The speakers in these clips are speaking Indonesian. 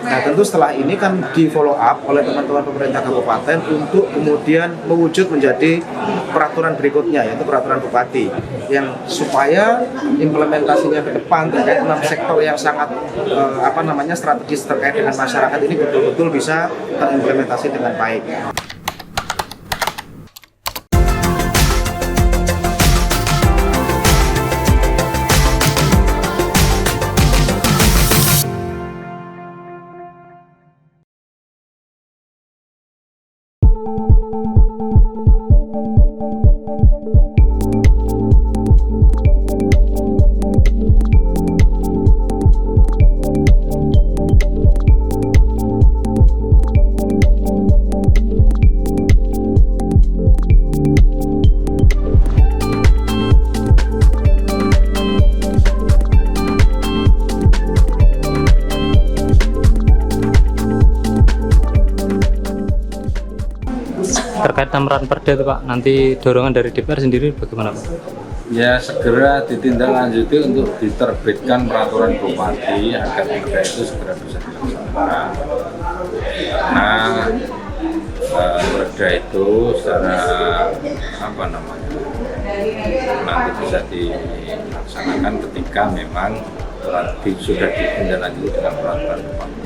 Nah tentu setelah ini kan di follow up oleh teman-teman pemerintah kabupaten untuk kemudian mewujud menjadi peraturan berikutnya, yaitu peraturan bupati, yang supaya implementasinya ke depan terkait 6 sektor yang sangat strategis terkait dengan masyarakat ini betul-betul bisa terimplementasi dengan baik. Terkait tambahan perda itu Pak, nanti dorongan dari DPR sendiri bagaimana Pak? Ya segera ditindaklanjuti untuk diterbitkan peraturan bupati agar perda itu segera bisa dilaksanakan. Nah, perda itu secara nanti bisa dilaksanakan ketika memang sudah ditindaklanjuti dengan peraturan bupati.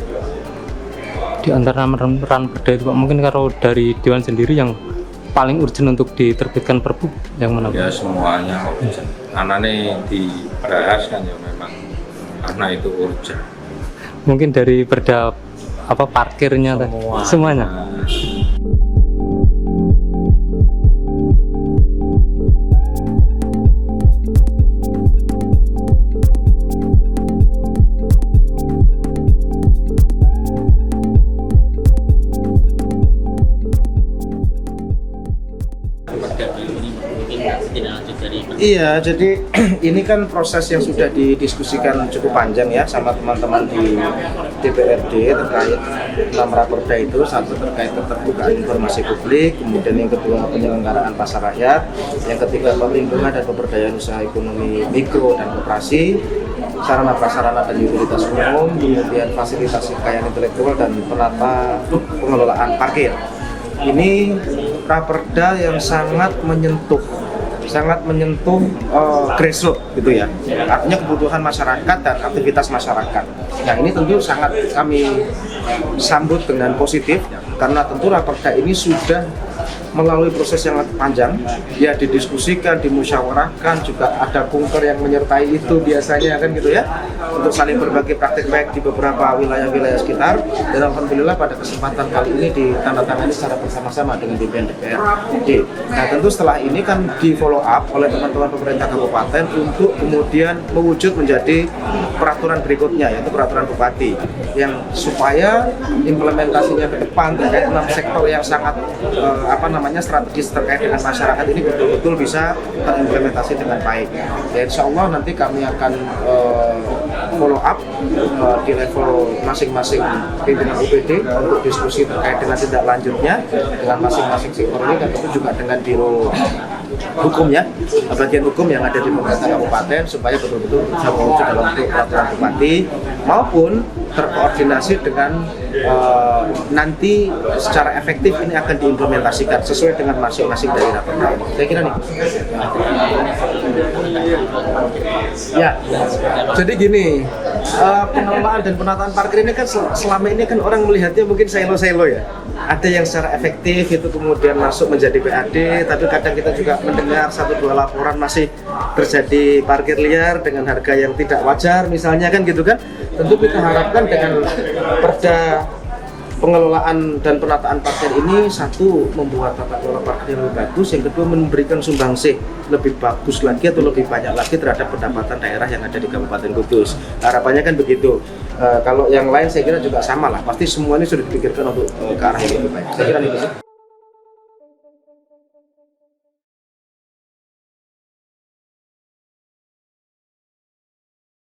Di antara tambahan perda itu Pak, mungkin kalau dari Dewan sendiri yang paling urgent untuk diterbitkan Perpu yang mana Pak? Ya semuanya urgent. Anane dibahas kan ya memang karena itu urgent. Mungkin dari perda parkirnya semuanya. Iya, jadi ini kan proses yang sudah didiskusikan cukup panjang ya sama teman-teman di DPRD terkait 6 raperda itu. Satu terkait keterbukaan informasi publik, kemudian yang kedua penyelenggaraan pasar rakyat, yang ketiga perlindungan dan pemberdayaan usaha ekonomi mikro dan koperasi, sarana prasarana dan utilitas umum, kemudian fasilitas kekayaan intelektual dan penata pengelolaan parkir. Ini raperda yang sangat menyentuh grassroots gitu ya, artinya kebutuhan masyarakat dan aktivitas masyarakat. Nah ini tentu sangat kami sambut dengan positif karena tentu raperda ini sudah melalui proses yang panjang, ya didiskusikan, dimusyawarahkan, juga ada kunker yang menyertai itu biasanya kan gitu ya, untuk saling berbagi praktik baik di beberapa wilayah-wilayah sekitar. Dan alhamdulillah pada kesempatan kali ini ditandatangani secara bersama-sama dengan DPRD. Nah tentu setelah ini kan di follow up oleh teman-teman pemerintah kabupaten untuk kemudian mewujud menjadi peraturan berikutnya, yaitu peraturan bupati, yang supaya implementasinya ke depan terkait 6 sektor yang sangat strategis terkait dengan masyarakat ini betul-betul bisa terimplementasi dengan baik. Ya insya Allah nanti kami akan follow up di level masing-masing pimpinan UPD untuk diskusi terkait dengan tindak lanjutnya dengan masing-masing sektor ini, dan tentu juga dengan biro hukumnya, bagian hukum yang ada di pemerintah kabupaten, supaya betul-betul bisa mewujud dalam bentuk peraturan bupati maupun terkoordinasi dengan nanti secara efektif ini akan diimplementasikan sesuai dengan masing-masing dari raperda ini. Saya kira nih. Ya, jadi gini, pengelolaan dan penataan parkir ini kan selama ini kan orang melihatnya mungkin silo-silo ya. Ada yang secara efektif itu kemudian masuk menjadi PAD, tapi kadang kita juga mendengar 1-2 laporan masih terjadi parkir liar dengan harga yang tidak wajar misalnya kan gitu kan. Tentu kita harapkan dengan perda pengelolaan dan penataan parkir ini, satu, membuat tata kelola parkir yang lebih bagus, yang kedua memberikan sumbangsih lebih bagus lagi atau lebih banyak lagi terhadap pendapatan daerah yang ada di Kabupaten Kudus. Harapannya kan begitu. Kalau yang lain saya kira juga sama lah, pasti semua ini sudah dipikirkan untuk ke arah yang lebih baik. Saya kira itu sih.